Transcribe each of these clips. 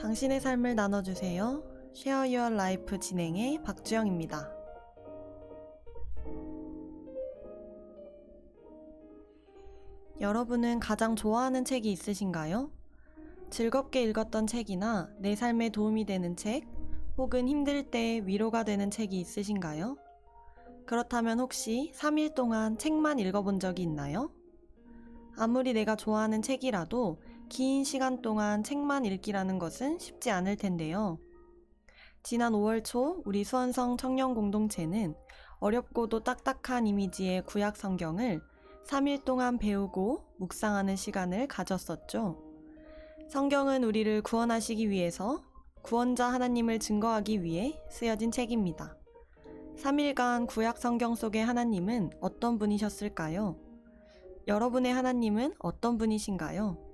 당신의 삶을 나눠주세요. Share Your Life 진행의 박주영입니다. 여러분은 가장 좋아하는 책이 있으신가요? 즐겁게 읽었던 책이나 내 삶에 도움이 되는 책, 혹은 힘들 때 위로가 되는 책이 있으신가요? 그렇다면 혹시 3일 동안 책만 읽어본 적이 있나요? 아무리 내가 좋아하는 책이라도 긴 시간 동안 책만 읽기라는 것은 쉽지 않을 텐데요. 지난 5월 초 우리 수원성 청년 공동체는 어렵고도 딱딱한 이미지의 구약 성경을 3일 동안 배우고 묵상하는 시간을 가졌었죠. 성경은 우리를 구원하시기 위해서 구원자 하나님을 증거하기 위해 쓰여진 책입니다. 3일간 구약 성경 속의 하나님은 어떤 분이셨을까요? 여러분의 하나님은 어떤 분이신가요?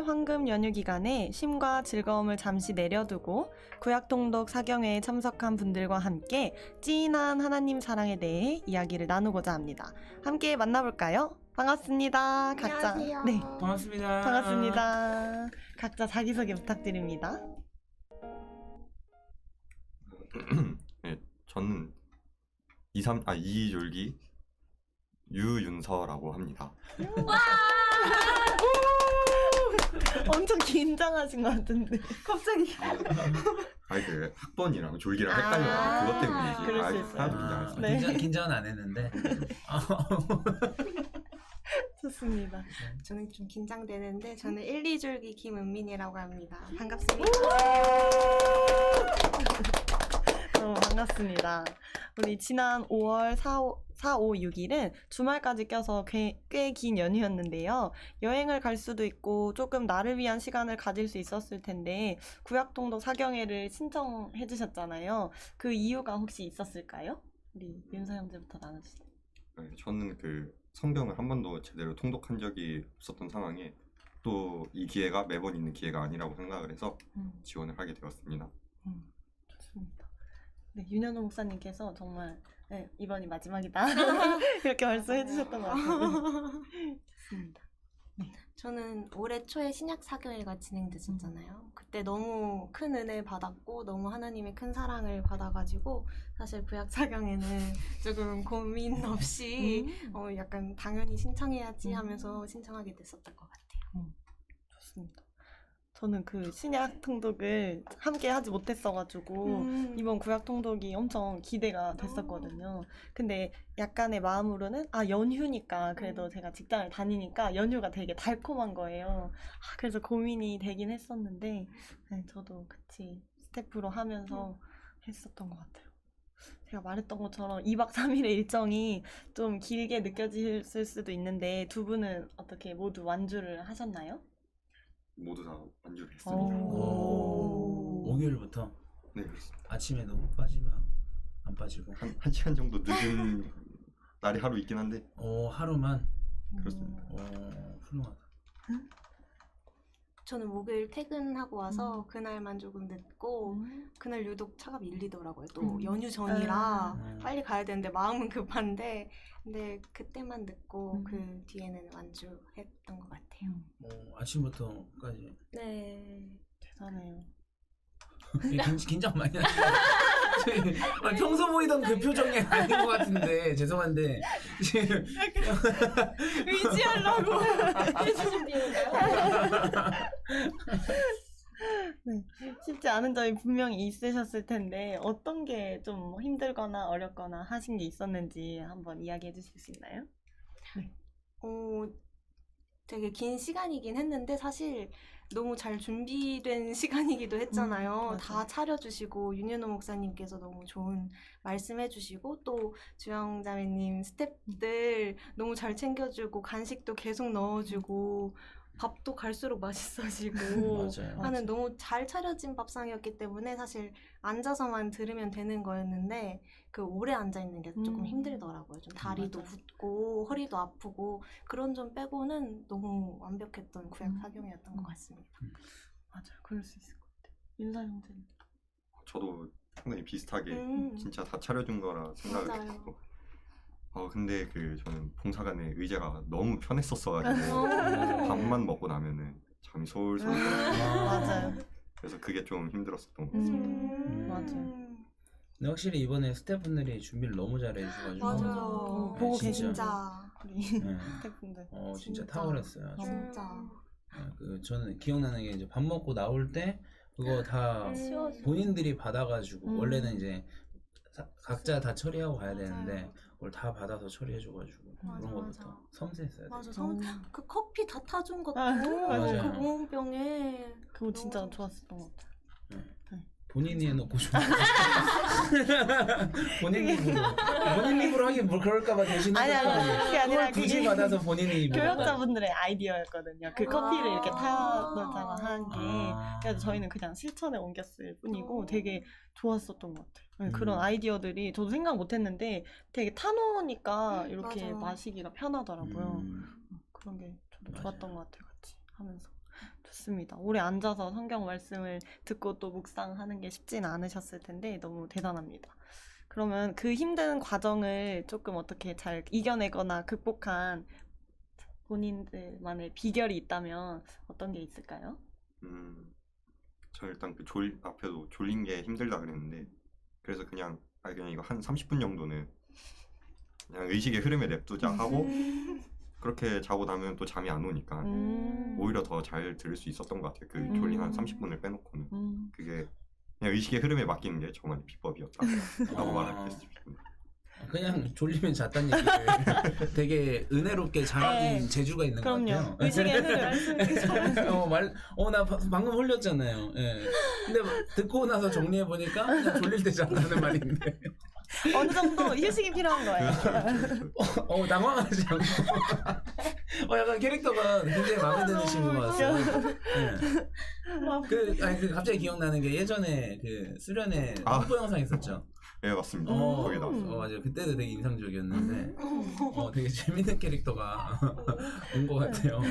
황금 연휴 기간에 쉼과 즐거움을 잠시 내려두고 구약통독 사경회에 참석한 분들과 함께 찐한 하나님 사랑에 대해 이야기를 나누고자 합니다. 함께 만나볼까요? 반갑습니다. 각자. 안녕하세요. 네, 반갑습니다. 반갑습니다. 각자 자기소개 부탁드립니다. 네, 저는 2jor기 유윤서라고 합니다. 엄청 긴장하신 것 같은데 갑자기. 아니 그 학번이랑 졸기랑 헷갈려. 그것 때문이지. 그럴 수 있어요. 하나도 긴장했어. 네. 긴장은 안 했는데. 좋습니다. 저는 좀 긴장되는데 저는 1, 2줄기 김은민이라고 합니다. 반갑습니다. 반갑습니다. 우리 지난 5월 4, 5, 6일은 주말까지 껴서 꽤 긴 연휴였는데요. 여행을 갈 수도 있고 조금 나를 위한 시간을 가질 수 있었을 텐데 구약통독 사경회를 신청해 주셨잖아요. 그 이유가 혹시 있었을까요? 우리 윤서 형제부터 나눠주세요. 네, 저는 그 성경을 한 번도 제대로 통독한 적이 없었던 상황에 또 이 기회가 매번 있는 기회가 아니라고 생각을 해서 지원을 하게 되었습니다. 좋습니다. 네, 윤현호 목사님께서 정말 네, 이번이 마지막이다 이렇게 말씀해 주셨던 것 같아요. 좋습니다. 저는 올해 초에 신약 사교회가 진행됐었잖아요. 그때 너무 큰 은혜 받았고 너무 하나님의 큰 사랑을 받아가지고 사실 구약 사경에는 조금 고민 없이 약간 당연히 신청해야지 하면서 신청하게 됐었던 것 같아요. 좋습니다. 저는 그 신약 통독을 함께 하지 못했어가지고 이번 구약 통독이 엄청 기대가 됐었거든요. 근데 약간의 마음으로는 연휴니까 그래도 제가 직장을 다니니까 연휴가 되게 달콤한 거예요. 그래서 고민이 되긴 했었는데 네, 저도 같이 스태프로 하면서 했었던 것 같아요. 제가 말했던 것처럼 2박 3일의 일정이 좀 길게 느껴졌을 수도 있는데 두 분은 어떻게 모두 완주를 하셨나요? 모두 다 완주를 했습니다. 목요일부터 네, 그렇습니다. 아침에도 빠지면 안 빠지고. 한 시간 정도 늦은 날이 하루 있긴 한데 하루만. 그렇습니다. 훌륭하다. 저는 목요일 퇴근하고 와서 그날만 조금 늦고 그날 유독 차가 밀리더라고요. 또 연휴 전이라 빨리 가야 되는데 마음은 급한데 근데 그때만 늦고 그 뒤에는 완주했던 것 같아요. 아침부터까지. 네. 대단해요. 긴장 많이 하시네. 평소 보이던 그 표정이 아닌 것 같은데 죄송한데 지금 의지하려고 네, 쉽지 않은 점이 분명히 있으셨을 텐데 어떤 게 좀 힘들거나 어렵거나 하신 게 있었는지 한번 이야기해 주실 수 있나요? 되게 긴 시간이긴 했는데 사실 너무 잘 준비된 시간이기도 했잖아요. 다 차려주시고 윤현호 목사님께서 너무 좋은 말씀해주시고 또 주영 자매님 스태프들 너무 잘 챙겨주고 간식도 계속 넣어주고 밥도 갈수록 맛있어지고 맞아요. 하는 너무 잘 차려진 밥상이었기 때문에 사실 앉아서만 들으면 되는 거였는데 그 오래 앉아 있는 게 조금 힘들더라고요. 좀 다리도 맞아요. 붓고 허리도 아프고 그런 점 빼고는 너무 완벽했던 구약 사경이었던 것 같습니다. 맞아요. 그럴 수 있을 것 같아요. 윤사 형제는. 저도 상당히 비슷하게 음. 진짜 다 차려준 거라 생각을 맞아요. 했고 근데 저는 봉사관의 의자가 너무 편했었어가지고 어. 밥만 먹고 나면은 잠이 솔솔 맞아요. 그래서 그게 좀 힘들었었던 것 같아요. 맞아요. 근데 확실히 이번에 스태프분들이 준비를 너무 잘해주셔가지고 맞아요. 보고 진짜. 진짜. 우리 네. 스태프분들. 진짜 진짜. 탁월했어요. 아주. 진짜. 저는 기억나는 게 이제 밥 먹고 나올 때 그거 다 본인들이 받아가지고 원래는 이제 각자 다 처리하고 가야 되는데 그걸 다 받아서 처리해줘가지고 맞아, 그런 것부터 맞아. 섬세했어요. 맞아. 되게. 그 커피 다 타준 것도 맞아요. 그 보온병에 그거 진짜 너무 좋았었던 것 같아요. 본인이 해놓고 좀 본인 입으로 하긴 뭘 그럴까봐 대신 아니, 그게 아니라 그걸 굳이 그게 받아서 본인이 입으로 교역자분들의 아이디어였거든요. 그 커피를 이렇게 타놓자고 하는 게. 아. 그래서 저희는 그냥 실천에 옮겼을 뿐이고 되게 좋았었던 것 같아요. 네, 그런 음. 아이디어들이 저도 생각 못했는데 되게 타놓으니까 이렇게 맞아. 마시기가 편하더라고요. 음. 그런 게 저도 맞아요. 좋았던 것 같아요. 같이 하면서. 좋습니다. 오래 앉아서 성경 말씀을 듣고 또 묵상하는 게 쉽지는 않으셨을 텐데 너무 대단합니다. 그러면 그 힘든 과정을 조금 어떻게 잘 이겨내거나 극복한 본인들만의 비결이 있다면 어떤 게 있을까요? 저 일단 앞에도 졸린 게 힘들다 그랬는데 그래서 그냥 이거 한 30분 정도는 그냥 의식의 흐름에 냅두자 하고 그렇게 자고 나면 또 잠이 안 오니까 오히려 더 잘 들을 수 있었던 것 같아요. 그 졸린 한 30분을 빼놓고는 그게 그냥 의식의 흐름에 맡기는 게 저만의 비법이었다고 말할 수 있습니다. 그냥 졸리면 잤다는 얘기를 되게 은혜롭게 잘하는 네. 재주가 있는 것 그럼요. 같아요. 의식의 흐름 말씀해 주셔서 나 방금 홀렸잖아요. 예. 근데 듣고 나서 정리해 보니까 그냥 졸릴 때 잤다는 말인데. 어느 정도 휴식이 필요한 거예요. 당황하지 않고. 약간 캐릭터가 굉장히 마음에 드는 친구가 왔어요. 갑자기 기억나는 게 예전에 그 수련회 홍보 영상 있었죠. 네 맞습니다. 음. 거기 나왔어요. 맞아요. 그때도 되게 인상적이었는데, 되게 재밌는 캐릭터가 온 것 같아요.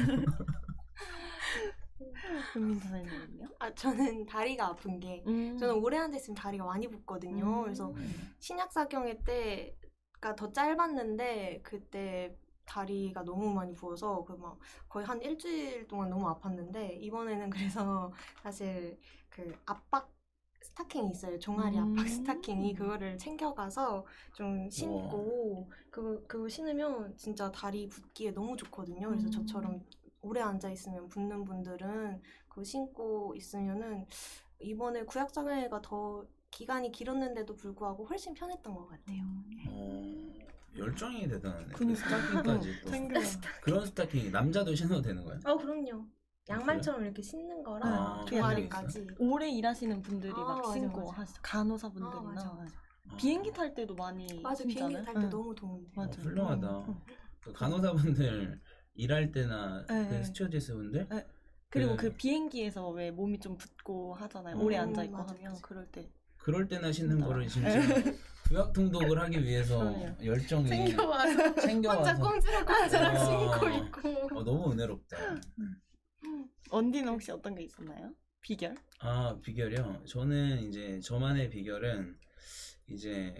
금민 선생님은요? 저는 다리가 아픈 게 저는 오래 앉아있으면 다리가 많이 붓거든요. 그래서 신약사경회 때가 더 짧았는데 그때 다리가 너무 많이 부어서 막 거의 한 일주일 동안 너무 아팠는데 이번에는 그래서 사실 그 압박 스타킹이 있어요. 종아리 압박 스타킹이 그거를 챙겨가서 좀 신고 그거 신으면 진짜 다리 붓기에 너무 좋거든요. 그래서 저처럼 오래 앉아 있으면 붓는 분들은 그거 신고 있으면은 이번에 구약장애가 더 기간이 길었는데도 불구하고 훨씬 편했던 것 같아요. 열정이 대단하네. 그니까. 스타킹까지 또. 생각. 그런 스타킹 남자도 신어도 되는 거예요? 그럼요. 양말처럼 이렇게 신는 거랑 아, 종아리까지. 오래 일하시는 분들이 막 맞아, 신고 맞아. 하시죠. 간호사분들이나 맞아. 비행기 탈 때도 많이 맞아, 신잖아요. 비행기 탈 때 너무 더운데. 맞아. 훌륭하다. 그 간호사분들 일할 때나 네. 그 스튜어디스 분들 그리고 그 비행기에서 왜 몸이 좀 붓고 하잖아요. 오래 앉아 있고 맞아, 하면 맞아. 그럴 때 그럴 때나 신는 거를 진짜 네. 구약 통독을 하기 위해서 그럼요. 열정이 챙겨와서 혼자 챙겨와서 꽁지랑 꽁지랑 어. 신고 있고. 너무 은혜롭다. 언니는 혹시 어떤 게 있었나요? 비결? 비결이요? 저는 이제 저만의 비결은 이제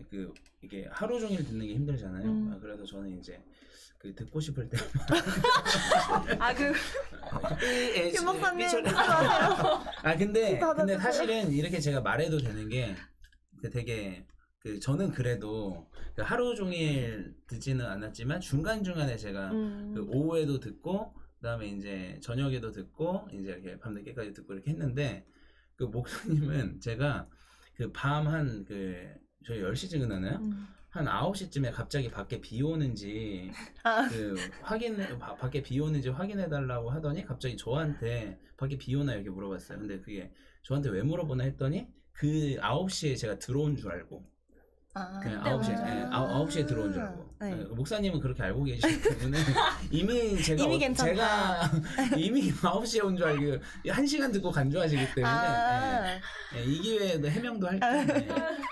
이게 하루 종일 듣는 게 힘들잖아요. 그래서 저는 이제 그 듣고 싶을 때 김 목사님 근데 사실은 이렇게 제가 말해도 되는 게 되게 저는 그래도 하루 종일 듣지는 않았지만 중간중간에 제가 그 오후에도 듣고 그다음에 이제 저녁에도 듣고 이제 이렇게 밤늦게까지 듣고 이렇게 했는데 그 목사님은 제가 그 밤 저희 10시쯤 끝나나요? 한 9시쯤에 갑자기 밖에 비 오는지 밖에 비 오는지 확인해 달라고 하더니 갑자기 저한테 밖에 비 오나 이렇게 물어봤어요. 근데 그게 저한테 왜 물어보나 했더니 그 9시에 제가 들어온 줄 알고 그냥 네, 9시에, 맞아요. 9시에 들어온 줄 알고. 네. 목사님은 그렇게 알고 계시기 때문에 이미 제가 이미 괜찮다. 이미 9시에 온 줄 알고 1시간 듣고 간주하시기 때문에 이 기회에도 해명도 할 텐데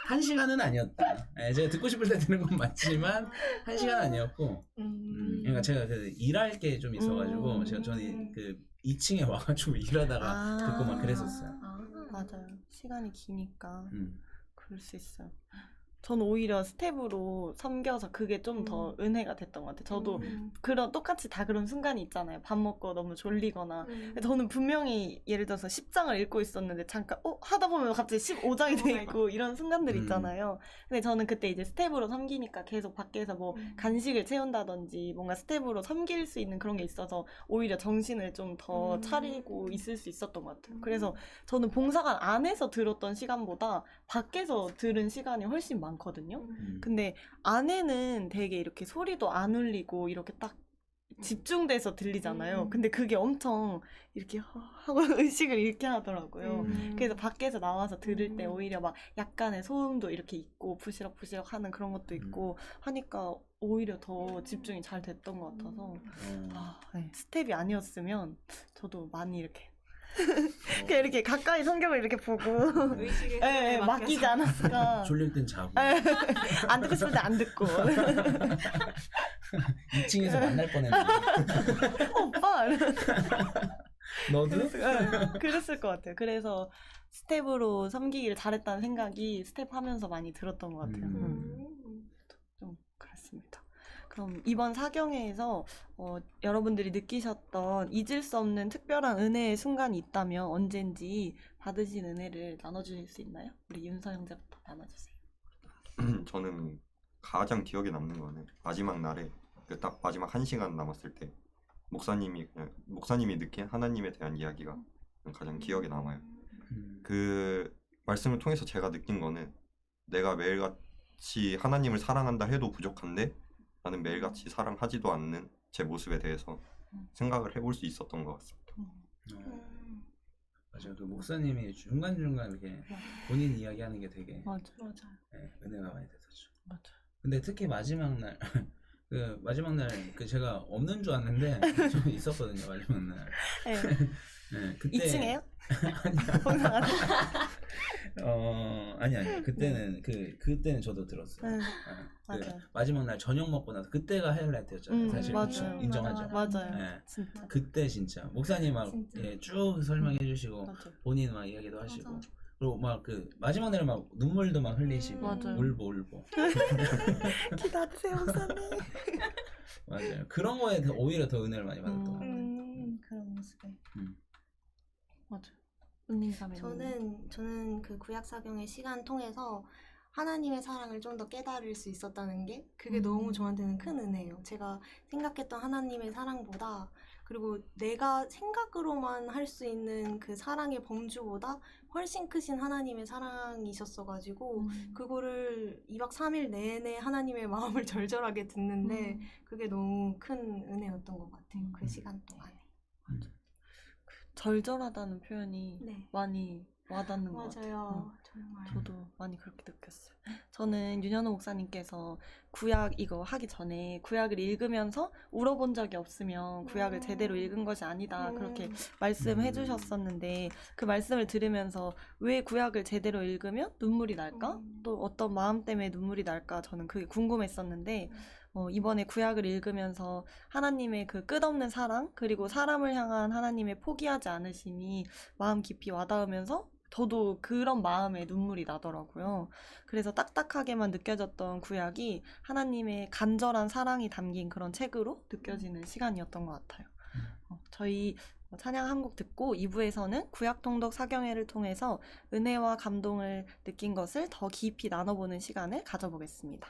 1시간은 아니었다. 제가 듣고 싶을 때 듣는 건 맞지만 1시간 아니었고 그러니까 제가 그 일할 게 좀 있어가지고 저는 그 2층에 와가지고 일하다가 듣고 막 그랬었어요. 맞아요. 시간이 기니까 음. 그럴 수 있어요. 저는 오히려 스텝으로 섬겨서 그게 좀 더 은혜가 됐던 것 같아요. 저도 그런 똑같이 다 그런 순간이 있잖아요. 밥 먹고 너무 졸리거나. 근데 저는 분명히 예를 들어서 10장을 읽고 있었는데 잠깐 하다 보면 갑자기 15장이 돼 있고 이런 순간들 있잖아요. 근데 저는 그때 이제 스텝으로 섬기니까 계속 밖에서 뭐 간식을 채운다든지 뭔가 스텝으로 섬길 수 있는 그런 게 있어서 오히려 정신을 좀 더 차리고 있을 수 있었던 것 같아요. 그래서 저는 봉사관 안에서 들었던 시간보다 밖에서 들은 시간이 훨씬 많거든요. 근데 안에는 되게 이렇게 소리도 안 울리고 이렇게 딱 집중돼서 들리잖아요. 근데 그게 엄청 이렇게 하고 의식을 잃게 하더라고요. 그래서 밖에서 나와서 들을 때 오히려 막 약간의 소음도 이렇게 있고 부시럭부시럭 하는 그런 것도 있고 하니까 오히려 더 집중이 잘 됐던 것 같아서 네. 스텝이 아니었으면 저도 많이 이렇게 그냥 이렇게 가까이 성경을 이렇게 보고 의식의 네, 맡기지 않았을까. 졸릴 땐 자고 안 듣고 싶을 때 안 듣고 2층에서 만날 뻔했는데 오빠 너도? 그랬을 것 같아요. 그래서 스텝으로 섬기기를 잘했다는 생각이 스텝 하면서 많이 들었던 것 같아요. 좀 그렇습니다. 그럼 이번 사경회에서 여러분들이 느끼셨던 잊을 수 없는 특별한 은혜의 순간이 있다면 언젠지 받으신 은혜를 나눠주실 수 있나요? 우리 윤서 형제부터 나눠주세요. 저는 가장 기억에 남는 거는 마지막 날에 그 딱 마지막 1시간 남았을 때 목사님이 느낀 하나님에 대한 이야기가 가장 기억에 남아요. 그 말씀을 통해서 제가 느낀 거는 내가 매일같이 하나님을 사랑한다 해도 부족한데 나는 매일같이 사랑하지도 않는 제 모습에 대해서 생각을 해볼 수 있었던 것 같습니다. 맞아요. 그 목사님이 중간중간 이렇게 본인 이야기하는 게 되게 맞아요. 은혜가 많이 됐었죠. 맞아요. 근데 특히 마지막 날 그 마지막 날 그 제가 없는 줄 알았는데 좀 있었거든요. 마지막 날. 네, 그때 2층에요? 아니 그때는 그때는 저도 들었어요. 맞아요. 마지막 날 저녁 먹고 나서 그때가 하이라이트였잖아요. 사실 맞아요. 인정하죠. 맞아요. 네. 진짜. 그때 진짜 목사님 막 쭉 설명해 주시고 맞아요. 본인 막 이야기도 하시고 맞아. 그리고 막 그 마지막 날에 막 눈물도 막 흘리시고 맞아요. 울보 기다리세요, 목사님. 맞아요. 그런 거에 오히려 더 은혜를 많이 받았던 것 같아요. 그런 모습에. 맞아요. 저는 그 구약 사경의 시간 통해서 하나님의 사랑을 좀 더 깨달을 수 있었다는 게 그게 너무 저한테는 큰 은혜예요. 제가 생각했던 하나님의 사랑보다 그리고 내가 생각으로만 할 수 있는 그 사랑의 범주보다 훨씬 크신 하나님의 사랑이셨어가지고 그거를 2박 3일 내내 하나님의 마음을 절절하게 듣는데 그게 너무 큰 은혜였던 것 같아요. 그 시간 동안에. 절절하다는 표현이 네. 많이 와닿는 것 같아요. 맞아요. 정말. 저도 많이 그렇게 느꼈어요. 저는 윤현우 목사님께서 구약 이거 하기 전에 구약을 읽으면서 울어본 적이 없으면 구약을 제대로 읽은 것이 아니다 그렇게 말씀해 주셨었는데 그 말씀을 들으면서 왜 구약을 제대로 읽으면 눈물이 날까? 또 어떤 마음 때문에 눈물이 날까? 저는 그게 궁금했었는데 이번에 구약을 읽으면서 하나님의 그 끝없는 사랑 그리고 사람을 향한 하나님의 포기하지 않으심이 마음 깊이 와닿으면서 저도 그런 마음에 눈물이 나더라고요. 그래서 딱딱하게만 느껴졌던 구약이 하나님의 간절한 사랑이 담긴 그런 책으로 느껴지는 시간이었던 것 같아요. 저희 찬양 한 곡 듣고 2부에서는 구약 통독 사경회를 통해서 은혜와 감동을 느낀 것을 더 깊이 나눠보는 시간을 가져보겠습니다.